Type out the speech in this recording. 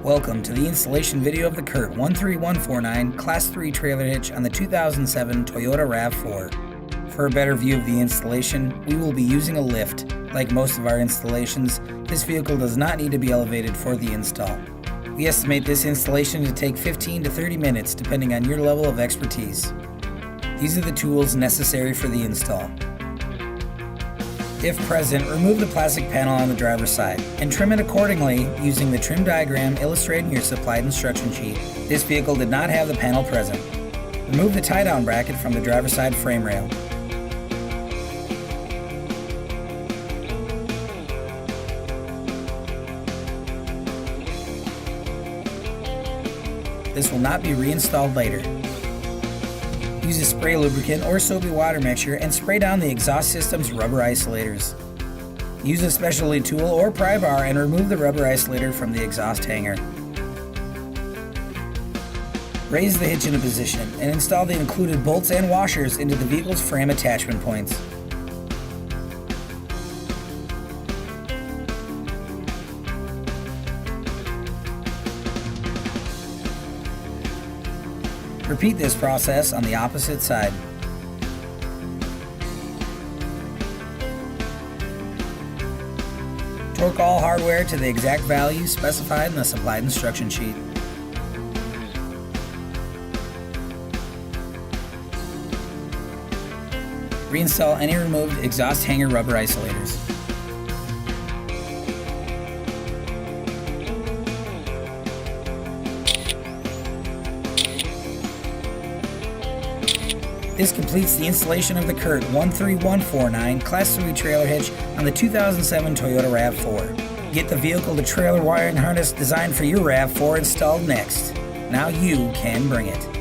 Welcome to the installation video of the CURT 13149 Class 3 trailer hitch on the 2007 Toyota RAV4. For a better view of the installation, we will be using a lift. Like most of our installations, this vehicle does not need to be elevated for the install. We estimate this installation to take 15 to 30 minutes depending on your level of expertise. These are the tools necessary for the install. If present, remove the plastic panel on the driver's side and trim it accordingly using the trim diagram illustrated in your supplied instruction sheet. This vehicle did not have the panel present. Remove the tie-down bracket from the driver's side frame rail. This will not be reinstalled later. Use a spray lubricant or soapy water mixture and spray down the exhaust system's rubber isolators. Use a specialty tool or pry bar and remove the rubber isolator from the exhaust hanger. Raise the hitch into position and install the included bolts and washers into the vehicle's frame attachment points. Repeat this process on the opposite side. Torque all hardware to the exact value specified in the supplied instruction sheet. Reinstall any removed exhaust hanger rubber isolators. This completes the installation of the CURT 13149 Class 3 trailer hitch on the 2007 Toyota RAV4. Get the vehicle to trailer wiring harness designed for your RAV4 installed next. Now you can bring it.